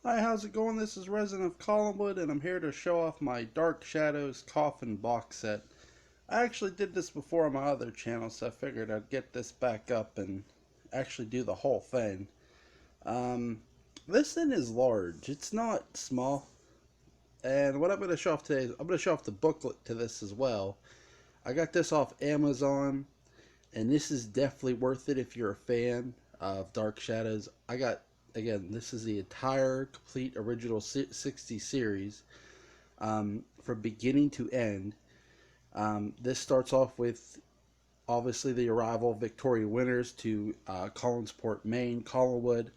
Hi, how's it going? This is Resident of Collinwood, and I'm here to show off my Dark Shadows Coffin Box set. I actually did this before on my other channel, so I figured I'd get this back up and actually do the whole thing. Um, this thing is large. It's not small. And what I'm going to show off today is I'm going to show off the booklet to this as well. I got this off Amazon, and this is definitely worth it if you're a fan of Dark Shadows. Again, this is the entire complete original 60 series from beginning to end. This starts off with obviously the arrival of Victoria Winters to Collinsport, Maine, Collinwood.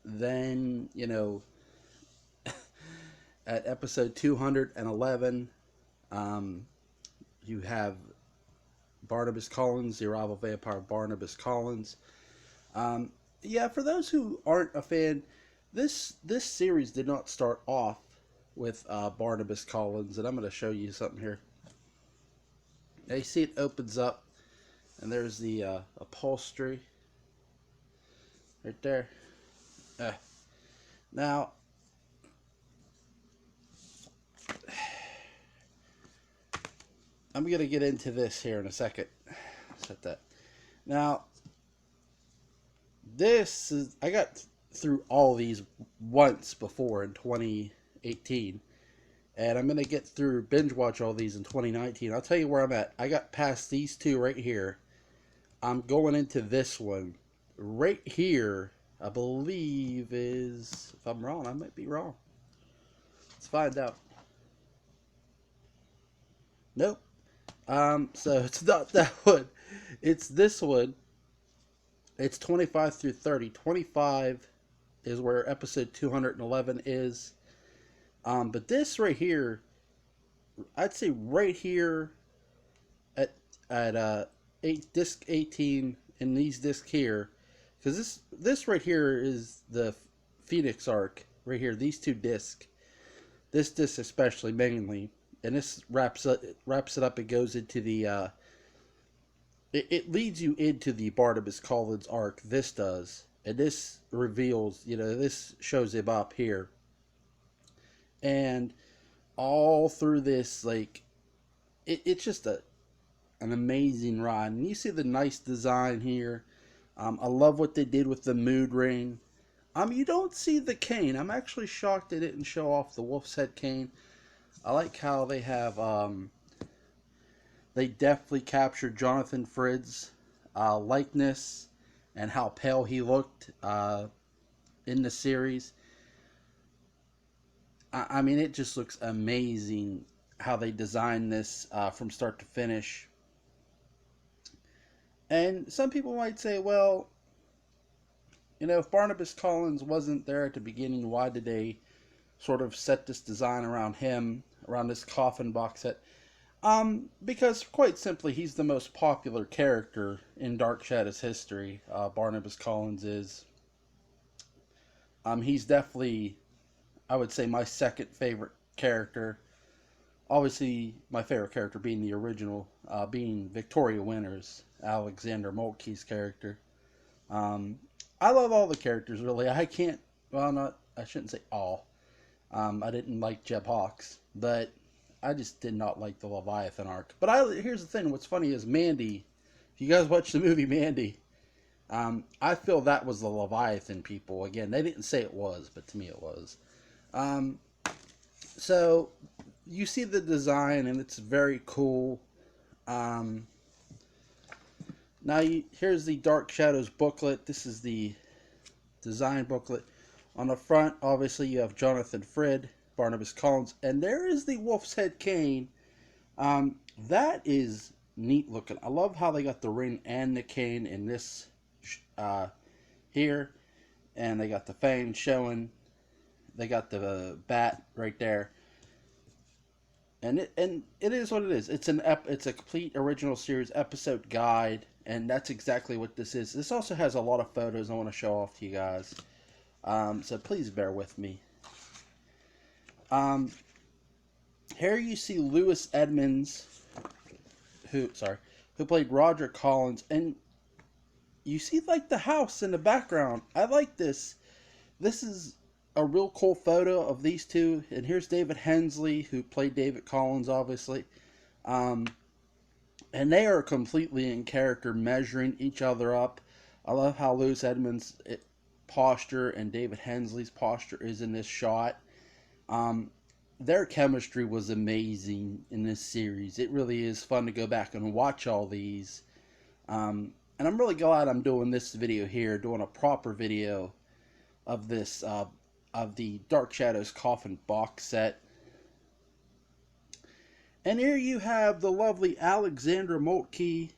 Then, at episode 211, you have Barnabas Collins, the arrival of vampire Barnabas Collins. Yeah, for those who aren't a fan, this series did not start off with Barnabas Collins, and I'm going to show you something here. Now you see it opens up, and there's the upholstery right there. Now, I'm going to get into this here in a second. Set that. Now, I got through all these once before in 2018, and I'm going to get through binge watch all these in 2019. I'll tell you where I'm at. I got past these two right here. I'm going into this one right here. I believe is, if I'm wrong, I might be wrong. Let's find out. Nope. So it's not that one. It's this one. It's 25 through 30. 25 is where episode 211 is. But this right here, I'd say right here at disc 18 in these discs here, because this right here is the Phoenix arc right here. These two discs, this disc especially mainly, and this wraps it up. It goes into the it leads you into the Barnabas Collins arc. This does, and this reveals, this shows him up here, and all through this, like, it's just an amazing ride. And you see the nice design here. I love what they did with the mood ring. You don't see the cane. I'm actually shocked they didn't show off the wolf's head cane. I like how they have they definitely captured Jonathan Frid's likeness and how pale he looked in the series. I mean, it just looks amazing how they designed this from start to finish. And some people might say, well, if Barnabas Collins wasn't there at the beginning, why did they sort of set this design around him, around this coffin box set? Because quite simply, he's the most popular character in Dark Shadows history. Barnabas Collins is. He's definitely, I would say, my second favorite character. Obviously, my favorite character being the original, being Victoria Winters, Alexander Moltke's character. I love all the characters, really. I shouldn't say all. I didn't like Jeb Hawks, but I just did not like the Leviathan arc. But here's the thing. What's funny is Mandy. If you guys watch the movie Mandy, I feel that was the Leviathan people. Again, they didn't say it was, but to me it was. So you see the design, and it's very cool. Now here's the Dark Shadows booklet. This is the design booklet. On the front, obviously, you have Jonathan Frid, Barnabas Collins, and there is the wolf's head cane. That is neat looking. I love how they got the ring and the cane in this here, and they got the fangs showing. They got the bat right there, and it is what it is. It's a complete original series episode guide, and that's exactly what this is. This also has a lot of photos I want to show off to you guys. So please bear with me. Here you see Lewis Edmonds, who played Roger Collins, and you see like the house in the background. I like this. This is a real cool photo of these two, and here's David Hensley, who played David Collins, obviously. Um, and they are completely in character, measuring each other up. I love how Louis Edmonds' posture and David Hensley's posture is in this shot. Um, their chemistry was amazing in this series. It really is fun to go back and watch all these. And I'm really glad I'm doing this video here, doing a proper video of this, of the Dark Shadows Coffin Box set. And here you have the lovely Alexandra Moltke,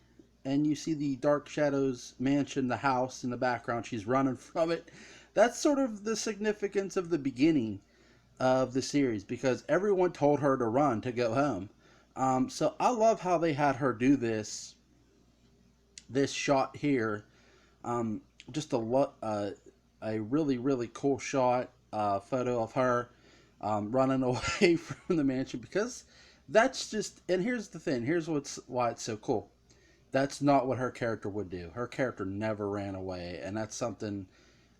and you see the Dark Shadows mansion, the house in the background. She's running from it. That's sort of the significance of the beginning of the series, because everyone told her to run, to go home. So I love how they had her do this shot here. Just a really, really cool shot, photo of her running away from the mansion, because that's just, and here's the thing, here's why it's so cool. That's not what her character would do. Her character never ran away, and that's something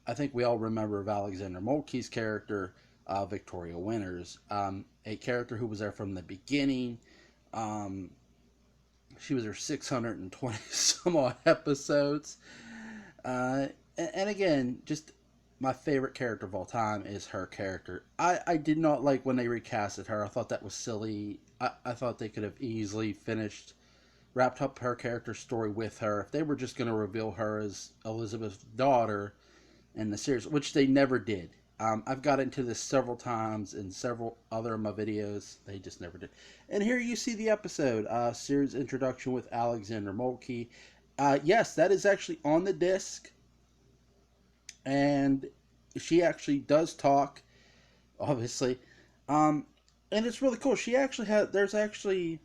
I think we all remember of Alexander Moltke's character, Victoria Winters, a character who was there from the beginning. She was there 620 some odd episodes. And again, just my favorite character of all time is her character. I did not like when they recasted her. I thought that was silly. I thought they could have easily wrapped up her character story with her. If they were just going to reveal her as Elizabeth's daughter in the series, which they never did. I've got into this several times in several other of my videos. They just never did. And here you see the episode, series introduction with Alexander Moltke. Yes, that is actually on the disc. And she actually does talk, obviously. And it's really cool. She actually there's actually,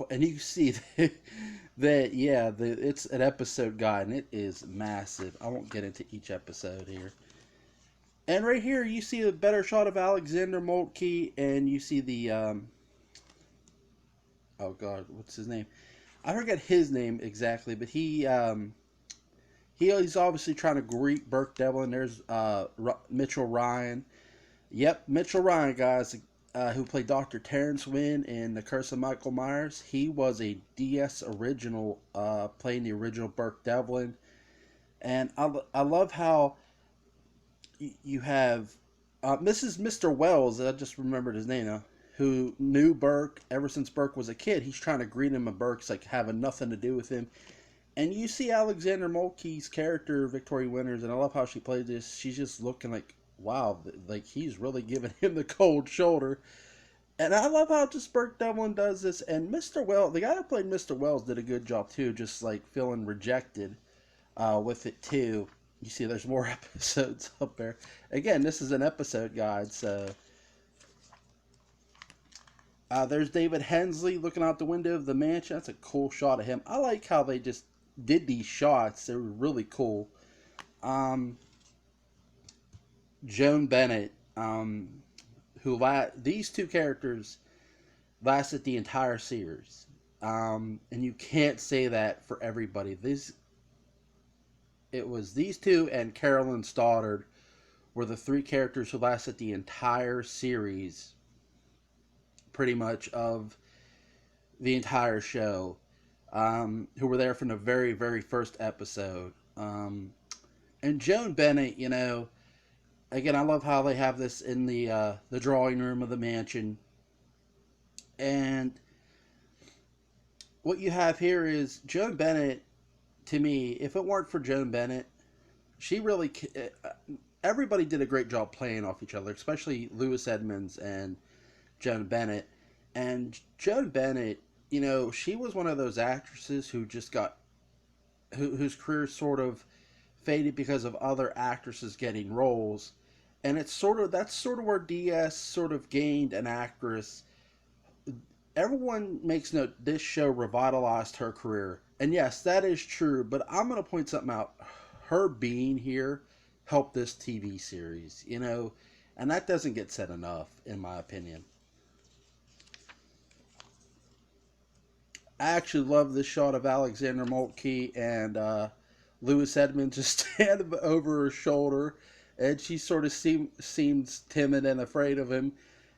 and you see that yeah, it's an episode guide, and it is massive. I won't get into each episode here. And right here, you see a better shot of Alexander Moltke, and you see the, oh god, what's his name? I forget his name exactly, but he's obviously trying to greet Burke Devlin. There's Mitchell Ryan. Yep, Mitchell Ryan, guys, who played Dr. Terrence Wynn in The Curse of Michael Myers. He was a DS original, playing the original Burke Devlin. And I love how you have Mr. Wells, I just remembered his name now, who knew Burke ever since Burke was a kid. He's trying to greet him, and Burke's like having nothing to do with him. And you see Alexander Moltke's character, Victoria Winters, and I love how she played this. She's just looking like, wow, like he's really giving him the cold shoulder. And I love how just Burke Devlin does this. And Mr. Wells, the guy who played Mr. Wells, did a good job too, just like feeling rejected with it too. You see there's more episodes up there. Again, this is an episode guide, so there's David Hensley looking out the window of the mansion. That's a cool shot of him. I like how they just did these shots. They were really cool. Joan Bennett, these two characters lasted the entire series. And you can't say that for everybody. It was these two and Carolyn Stoddard were the three characters who lasted the entire series, pretty much, of the entire show, who were there from the very, very first episode. And Joan Bennett, you know, again, I love how they have this in the drawing room of the mansion. And what you have here is Joan Bennett. To me, if it weren't for Joan Bennett, she really, everybody did a great job playing off each other, especially Louis Edmonds and Joan Bennett. And Joan Bennett, you know, she was one of those actresses who just whose career sort of faded because of other actresses getting roles. And that's sort of where DS sort of gained an actress. Everyone makes note, this show revitalized her career. And yes, that is true, but I'm going to point something out. Her being here helped this TV series, you know, and that doesn't get said enough, in my opinion. I actually love this shot of Alexander Moltke and Louis Edmonds just standing over her shoulder. and she sort of seems timid and afraid of him,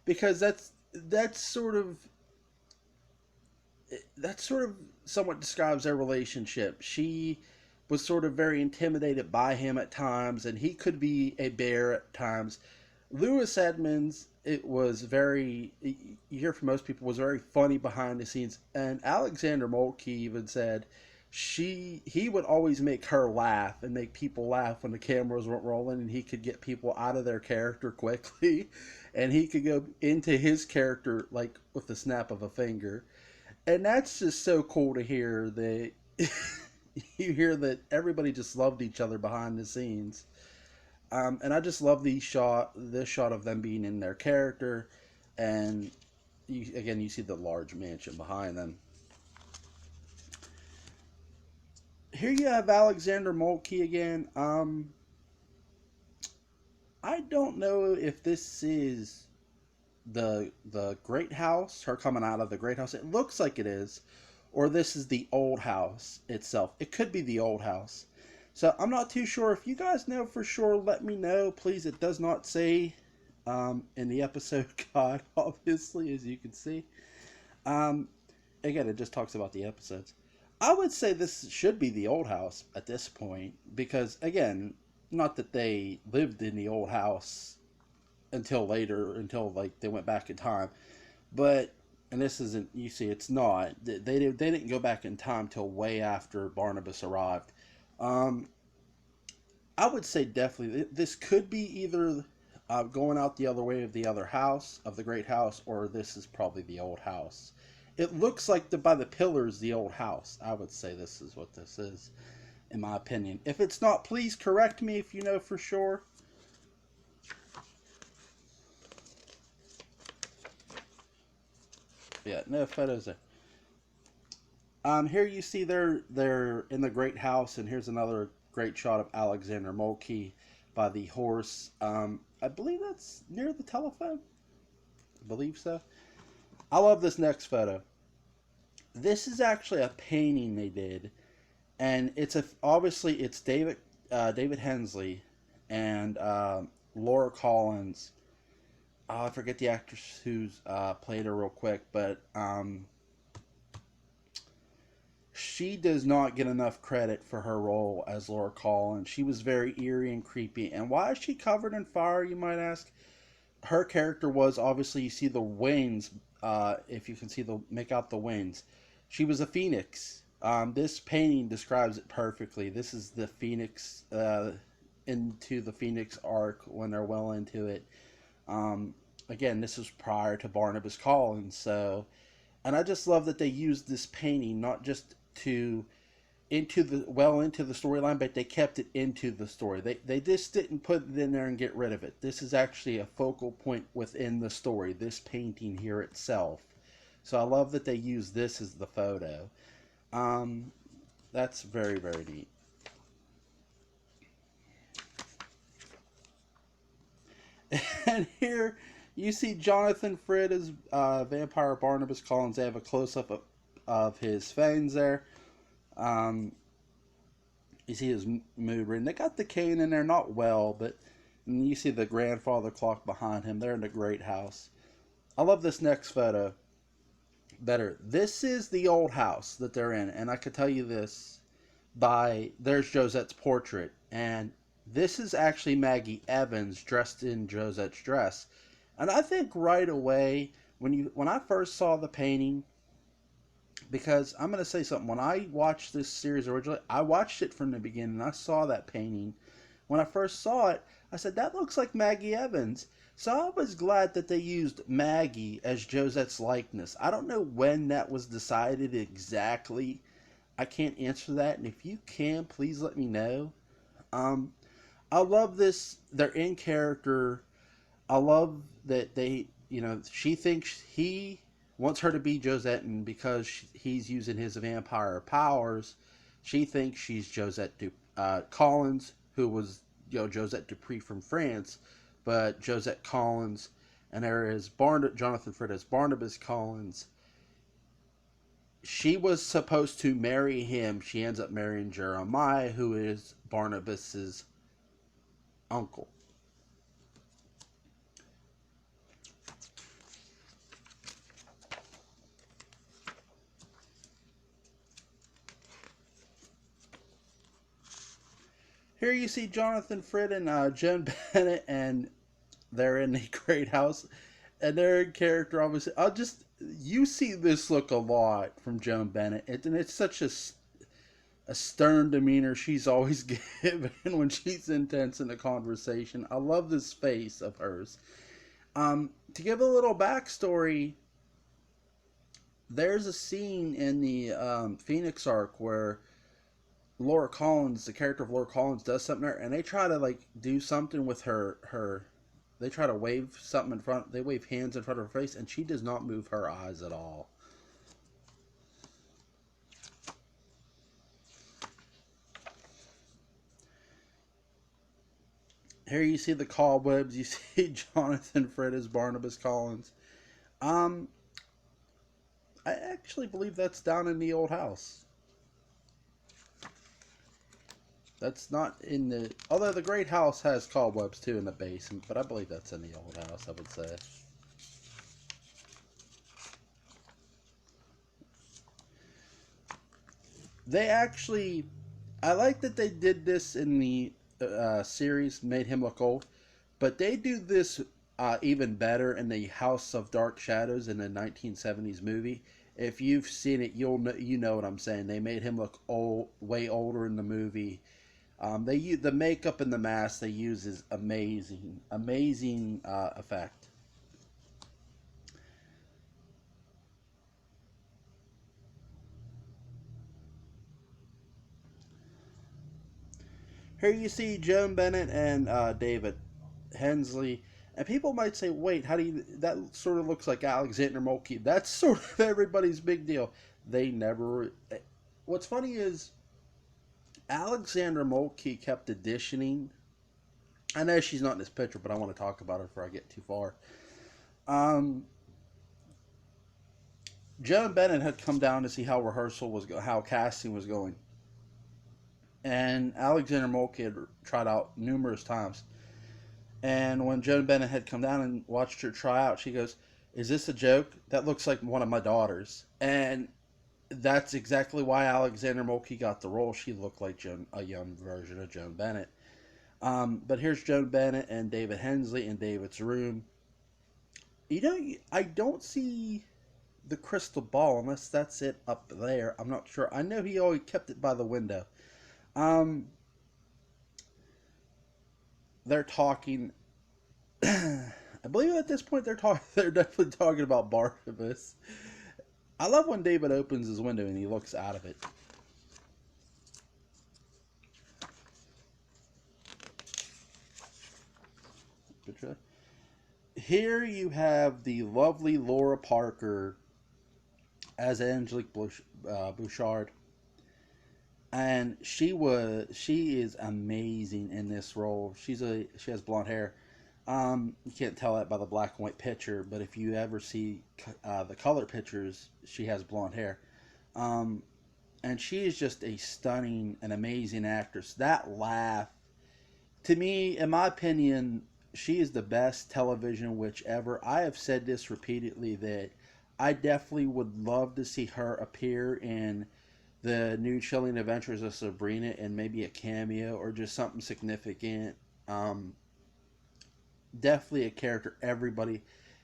because that's sort of that sort of somewhat describes their relationship. She was sort of very intimidated by him at times, and he could be a bear at times. Lewis Edmonds, it was very, you hear from most people, was very funny behind the scenes. And Alexander Moltke even said he would always make her laugh and make people laugh when the cameras weren't rolling, and he could get people out of their character quickly, and he could go into his character like with the snap of a finger. And that's just so cool to hear that you hear that everybody just loved each other behind the scenes. And I just love this shot of them being in their character, and you see the large mansion behind them. Here you have Alexander Moltke again. I don't know if this is the Great House, her coming out of the Great House. It looks like it is, or this is the old house itself. It could be the old house. So I'm not too sure. If you guys know for sure, let me know, please. It does not say in the episode guide, obviously, as you can see. Um, Again, it just talks about the episodes. I would say this should be the old house at this point, because again, not that they lived in the old house until later, until like they went back in time, but and this isn't, you see, it's not. They didn't go back in time till way after Barnabas arrived. Um, I would say definitely this could be either going out the other way of the other house, of the great house, or this is probably the old house. It looks like by the pillars the old house. I would say this is what this is, in my opinion. If it's not, please correct me if you know for sure. Yeah, no photos there. Here you see they're in the great house, and here's another great shot of Alexander Moltke by the horse. I believe that's near the telephone. I believe so. I love this next photo. This is actually a painting they did, and obviously it's David Hensley and Laura Collins. I forget the actress who's played her real quick, but she does not get enough credit for her role as Laura Collins. She was very eerie and creepy. And why is she covered in fire, you might ask? Her character was, obviously, you see the wings, if you can make out the wings. She was a phoenix. This painting describes it perfectly. This is the phoenix, into the phoenix arc when they're well into it. Again, this was prior to Barnabas Collins, so, and I just love that they used this painting not just to into the storyline, but they kept it into the story. They just didn't put it in there and get rid of it. This is actually a focal point within the story, this painting here itself. So I love that they use this as the photo. Um, that's very, very neat. And here you see Jonathan Frid as vampire Barnabas Collins. They have a close up of his fangs there. Um, you see his mood ring. They got the cane in there, not well, but you see the grandfather clock behind him. They're in a great house. I love this next photo better. This is the old house that they're in, and I could tell you this there's Josette's portrait, and this is actually Maggie Evans dressed in Josette's dress. And I think right away when I first saw the painting, because I'm going to say something. When I watched this series originally, I watched it from the beginning. I saw that painting. When I first saw it, I said, that looks like Maggie Evans. So I was glad that they used Maggie as Josette's likeness. I don't know when that was decided exactly. I can't answer that. And if you can, please let me know. Um, I love this. They're in character. I love that she thinks he wants her to be Josette, and because he's using his vampire powers, she thinks she's Collins, who was Josette Dupree from France, but Josette Collins, and there is Jonathan Frid as Barnabas Collins. She was supposed to marry him. She ends up marrying Jeremiah, who is Barnabas's uncle. Here you see Jonathan Frid and Joan Bennett, and they're in the great house, and they're in character. Obviously, you see this look a lot from Joan Bennett, and it's such a stern demeanor she's always given when she's intense in a conversation. I love this face of hers. To give a little backstory, there's a scene in the Phoenix arc where Laura Collins, the character of Laura Collins, does something to her, and they try to like do something with her. They try to wave something in front. They wave hands in front of her face, and she does not move her eyes at all. Here you see the cobwebs. You see Jonathan Frid as Barnabas Collins. Um, I actually believe that's down in the old house. That's not in the... Although the great house has cobwebs too in the basement, but I believe that's in the old house, I would say. They actually... I like that they did this in the series, made him look old, but they do this even better in the House of Dark Shadows in the 1970s movie. If you've seen it, you know what I'm saying. They made him look old, way older in the movie. The makeup and the mask they use is amazing, amazing effect. Here you see Joan Bennett and David Hensley, and people might say, "Wait, how do you?" That sort of looks like Alexander Moltke. That's sort of everybody's big deal. They never. What's funny is Alexander Moltke kept auditioning. I know she's not in this picture, but I want to talk about her before I get too far. Um, Joan Bennett had come down to see how how casting was going, and Alexander Moltke had tried out numerous times. And when Joan Bennett had come down and watched her try out, she goes, "Is this a joke? That looks like one of my daughters." And that's exactly why Alexander Moltke got the role. She looked like a young version of Joan Bennett. But here's Joan Bennett and David Hensley in David's room. I don't see the crystal ball unless that's it up there. I'm not sure. I know he always kept it by the window. Um, they're talking. I believe at this point they're talking. They're definitely talking about Barnabas. I love when David opens his window and he looks out of it. Here you have the lovely Laura Parker as Angelique Bouchard, and she is amazing in this role. She has blonde hair. You can't tell that by the black and white picture, but if you ever see the color pictures, she has blonde hair. Um, and she is just a stunning and amazing actress. That laugh, to me, in my opinion, she is the best television witch ever. I have said this repeatedly that I definitely would love to see her appear in the new Chilling Adventures of Sabrina and maybe a cameo or just something significant. Um, Definitely a character everybody,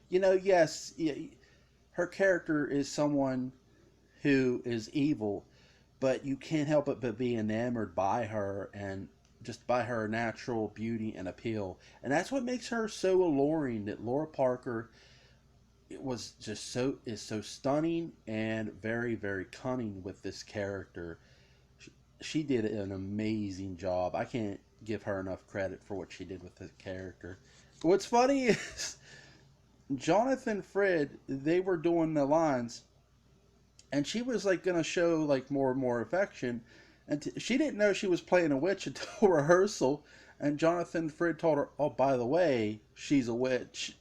yes, her character is someone who is evil, but you can't help it but be enamored by her and just by her natural beauty and appeal. And that's what makes her so alluring, that Laura Parker is so stunning and very, very cunning with this character. She did an amazing job. I can't give her enough credit for what she did with the character. What's funny is Jonathan Frid, they were doing the lines, and she was like gonna show like more and more affection, and she didn't know she was playing a witch until rehearsal. And Jonathan Frid told her, "Oh, by the way, she's a witch."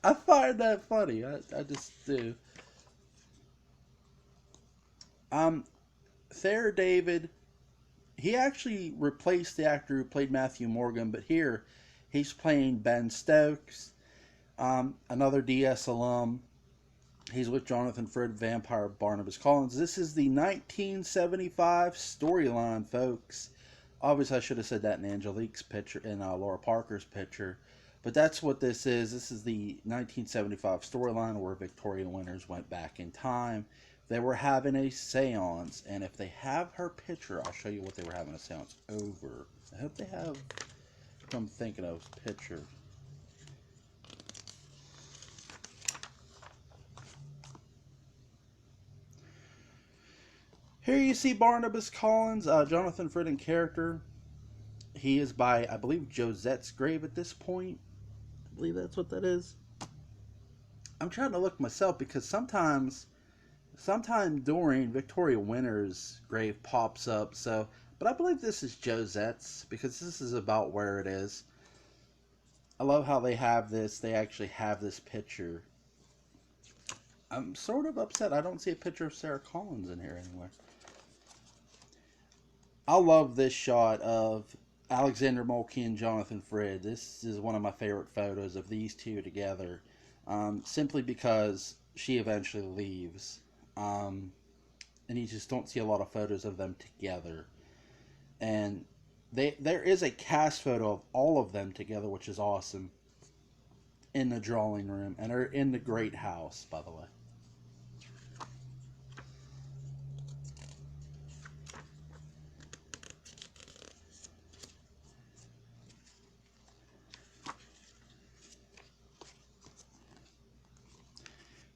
I find that funny. I just do. Um, Thayer David, he actually replaced the actor who played Matthew Morgan, but here he's playing Ben Stokes, another DS alum. He's with Jonathan Frid, Vampire Barnabas Collins. This is the 1975 storyline, folks. Obviously, I should have said that in Angelique's picture, in Laura Parker's picture. But that's what this is. This is the 1975 storyline where Victoria Winters went back in time. They were having a seance, and if they have her picture, I'll show you what they were having a seance over. I hope they have, what I'm thinking of, picture. Here you see Barnabas Collins, Jonathan Frid in character. He is by, I believe, Josette's grave at this point. I believe that's what that is. I'm trying to look myself because sometime during Victoria Winters' grave pops up. So, but I believe this is Josette's because this is about where it is. I love how they have this. They actually have this picture. I'm sort of upset I don't see a picture of Sarah Collins in here anywhere. I love this shot of Alexander Mulkey and Jonathan Frid. This is one of my favorite photos of these two together, simply because she eventually leaves, and you just don't see a lot of photos of them together. And there is a cast photo of all of them together, which is awesome, in the drawing room, and are in the great house, by the way.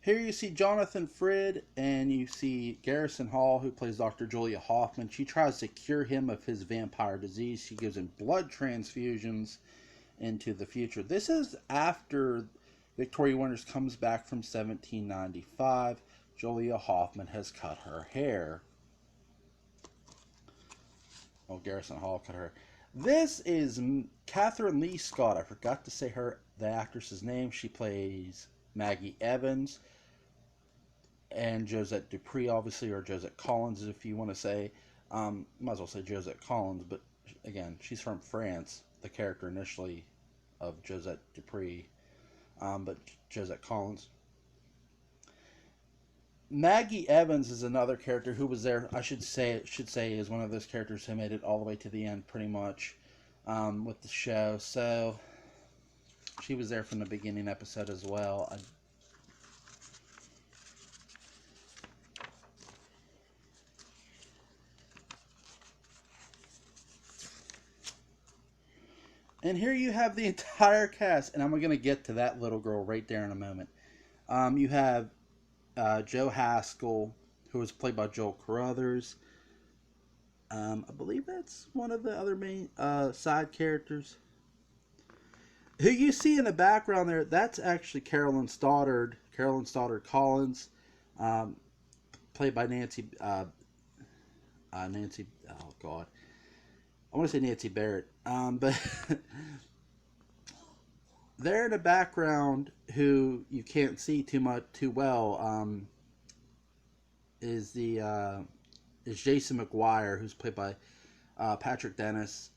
Here you see Jonathan Frid, and you see Garrison Hall, who plays Dr. Julia Hoffman. She tries to cure him of his vampire disease. She gives him blood transfusions into the future. This is after Victoria Winters comes back from 1795. Julia Hoffman has cut her hair. Oh, Garrison Hall cut her hair. This is Catherine Lee Scott. I forgot to say the actress's name. She plays Maggie Evans and Josette Dupree, obviously, or Josette Collins, if you want to say. Might as well say Josette Collins, but again, she's from France. The character initially of Josette Dupree, but Josette Collins. Maggie Evans is another character who was there. I should say is one of those characters who made it all the way to the end, pretty much, with the show. So she was there from the beginning episode as well. And here you have the entire cast, and I'm going to get to that little girl right there in a moment. You have Joe Haskell, who was played by Joel Carruthers. I believe that's one of the other main side characters. Who you see in the background there, that's actually Carolyn Stoddard Collins, played by Nancy, oh God. I want to say Nancy Barrett. But there in the background, who you can't see too well, is Jason McGuire, who's played by Patrick Dennis.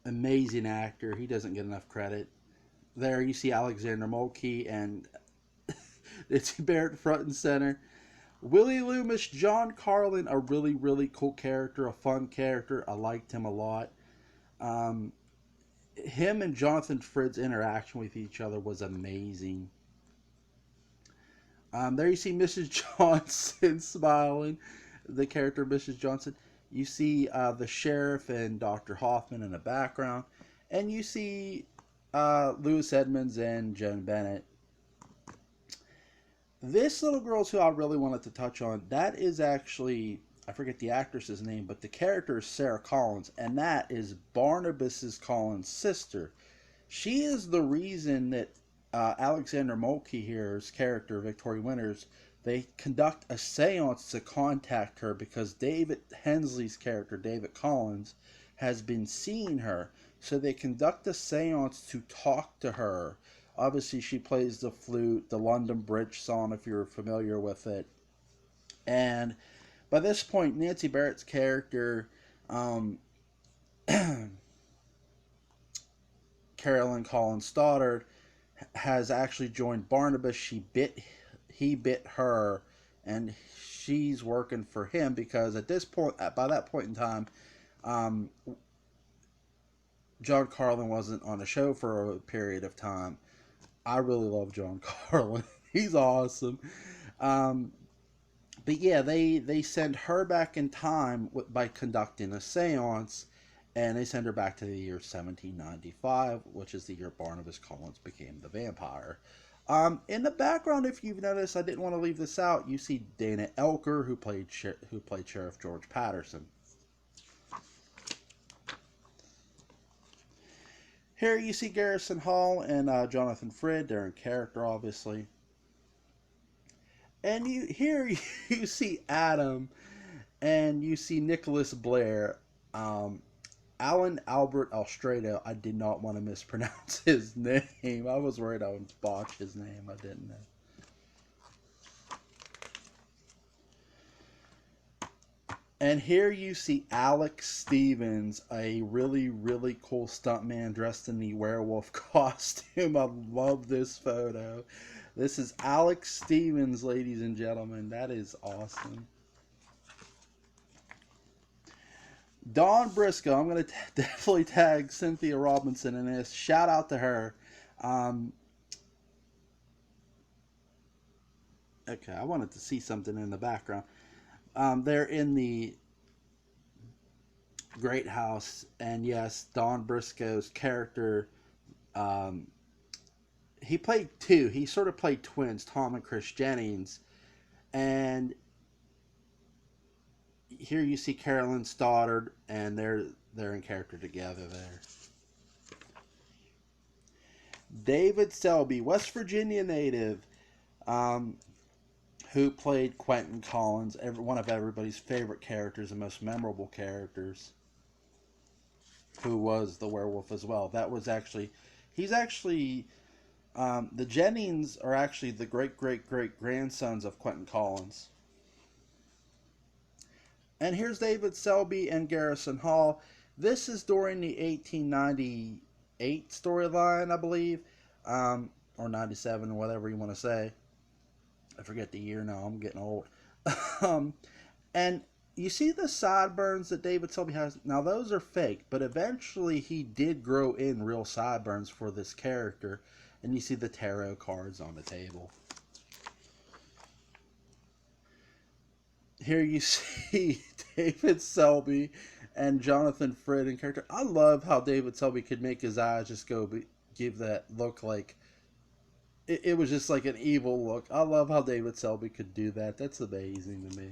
Amazing actor. He doesn't get enough credit. There you see Alexander Mulkey and Nancy Barrett front and center. Willie Loomis, John Carlin, a really, really cool character, a fun character. I liked him a lot. Him and Jonathan Frid's interaction with each other was amazing. There you see Mrs. Johnson smiling, the character Mrs. Johnson. You see the sheriff and Dr. Hoffman in the background. And you see Lewis Edmonds and Joan Bennett. This little girl's who I really wanted to touch on. That is actually, I forget the actress's name, but the character is Sarah Collins, and that is Barnabas Collins' sister. She is the reason that Alexander Mulkey here's character, Victoria Winters, they conduct a seance to contact her because David Hensley's character, David Collins, has been seeing her. So they conduct a seance to talk to her. Obviously, she plays the flute, the London Bridge song, if you're familiar with it. And by this point, Nancy Barrett's character, Carolyn Collins Stoddard, has actually joined Barnabas. He bit her, and she's working for him because at this point, by that point in time, um, John Carlin wasn't on the show for a period of time. I really love John Carlin. He's awesome. Um, but yeah, they send her back in time by conducting a seance, and they send her back to the year 1795, which is the year Barnabas Collins became the vampire. In the background, if you've noticed, I didn't want to leave this out. You see Dana Elker, who played Sheriff George Patterson. Here you see Garrison Hall and Jonathan Frid. They're in character, obviously. And you see Adam, and you see Nicholas Blair. Um, Alan Albert Alstrado. I did not want to mispronounce his name. I was worried I would botch his name. I didn't know. And here you see Alex Stevens, a really, really cool stuntman dressed in the werewolf costume. I love this photo. This is Alex Stevens, ladies and gentlemen. That is awesome. Dawn Briscoe. I'm going to definitely tag Cynthia Robinson in this. Shout out to her. Um, okay, I wanted to see something in the background. They're in the Great House, and yes, Dawn Briscoe's character, um, he played two. He sort of played twins, Tom and Chris Jennings, and here you see Carolyn Stoddard, and they're in character together there. David Selby, West Virginia native, um, who played Quentin Collins, one of everybody's favorite characters and most memorable characters, who was the werewolf as well. That was actually, he's actually, the Jennings are actually the great great great grandsons of Quentin Collins. And here's David Selby and Garrison Hall. This is during the 1898 storyline, I believe, or 97, whatever you want to say. I forget the year now. I'm getting old. um, and you see the sideburns that David Selby has. Now those are fake, but eventually he did grow in real sideburns for this character. And you see the tarot cards on the table. Here you see David Selby and Jonathan Frid in character. I love how David Selby could make his eyes just give that look like it was just like an evil look. I love how David Selby could do that. That's amazing to me.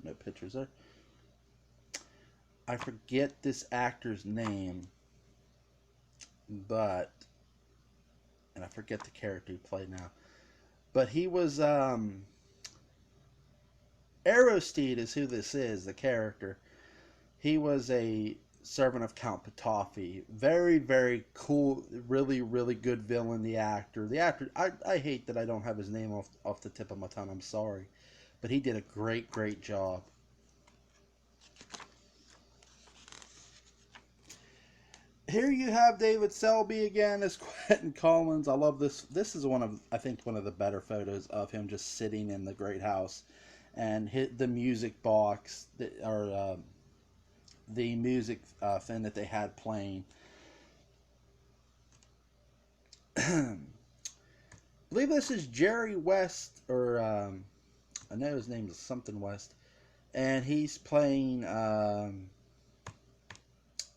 No pictures there. I forget this actor's name, but and I forget the character he played now. But he was Aristide is who this is, the character. He was a servant of Count Petofi. Very, very cool, really, really good villain, the actor. I hate that I don't have his name off the tip of my tongue. I'm sorry. But he did a great, great job. Here you have David Selby again as Quentin Collins. I love this. This is I think one of the better photos of him just sitting in the great house, and hit the music box or the music thing that they had playing. I believe this is Jerry West, or I know his name is something West, and he's playing.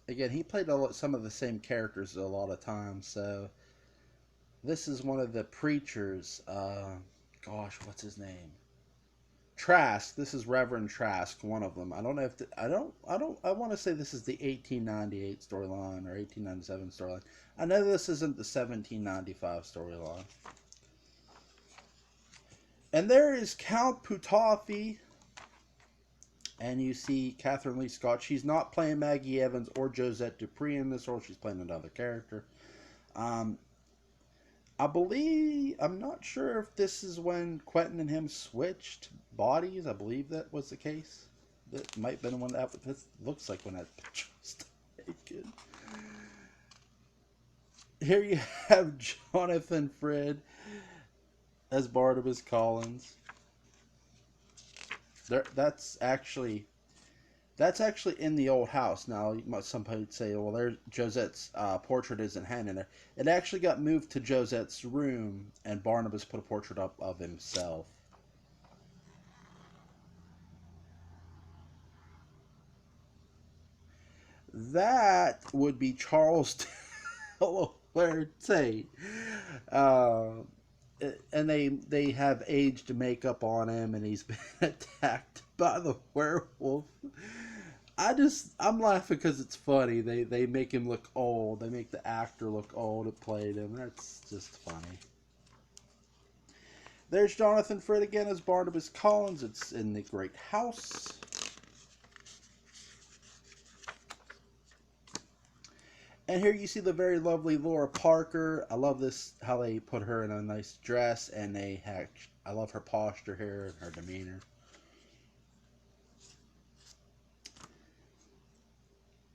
Again, he played some of the same characters a lot of times. So this is one of the preachers. Gosh, what's his name? Trask. This is Reverend Trask, one of them. I don't know if I want to say this is the 1898 storyline or 1897 storyline. I know this isn't the 1795 storyline. And there is Count Petofi. And you see Catherine Lee Scott. She's not playing Maggie Evans or Josette Dupree in this role. She's playing another character. I believe, I'm not sure if this is when Quentin and him switched bodies. I believe that was the case. That might have been one that this looks like when that picture was taken. Here you have Jonathan Frid as Barnabas Collins. That's actually in the old house. Now, some people say, well, there's Josette's portrait isn't hanging there. It actually got moved to Josette's room, and Barnabas put a portrait up of himself. That would be Charles Delaware Tate. Uh, and they have aged makeup on him, and he's been attacked by the werewolf. I'm laughing because it's funny. They make him look old. They make the actor look old that played him. That's just funny. There's Jonathan Frid again as Barnabas Collins. It's in the Great House. And here you see the very lovely Laura Parker. I love this, how they put her in a nice dress, and I love her posture here and her demeanor.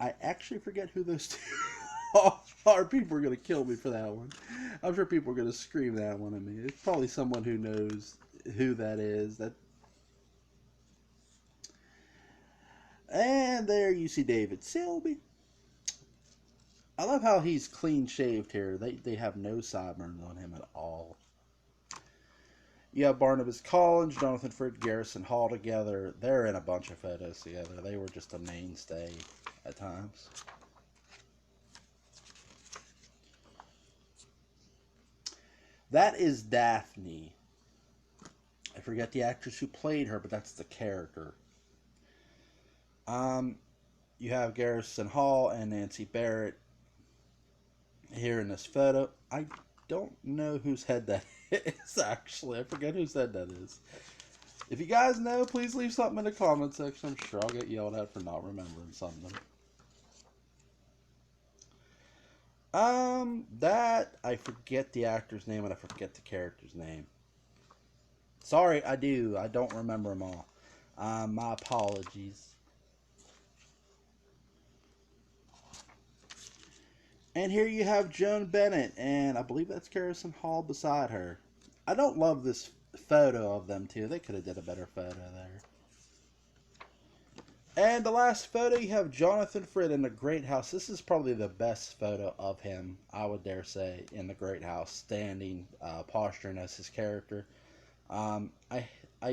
I actually forget who those two are. People are going to kill me for that one. I'm sure people are going to scream that one at me. It's probably someone who knows who that is. And there you see David Selby. I love how he's clean shaved here. They have no sideburns on him at all. You have Barnabas Collins, Jonathan Frid, Garrison Hall together. They're in a bunch of photos together. They were just a mainstay at times. That is Daphne. I forget the actress who played her, but that's the character. You have Garrison Hall and Nancy Barrett here in this photo. I don't know whose head that is, actually. I forget whose head that is. If you guys know, please leave something in the comment section. I'm sure I'll get yelled at for not remembering something. That, I forget the actor's name and I forget the character's name. Sorry, I don't remember them all. My apologies. And here you have Joan Bennett, and I believe that's Garrison Hall beside her. I don't love this photo of them two. They could have did a better photo there. And the last photo, you have Jonathan Frid in the Great House. This is probably the best photo of him, I would dare say, in the Great House, standing, posturing as his character. I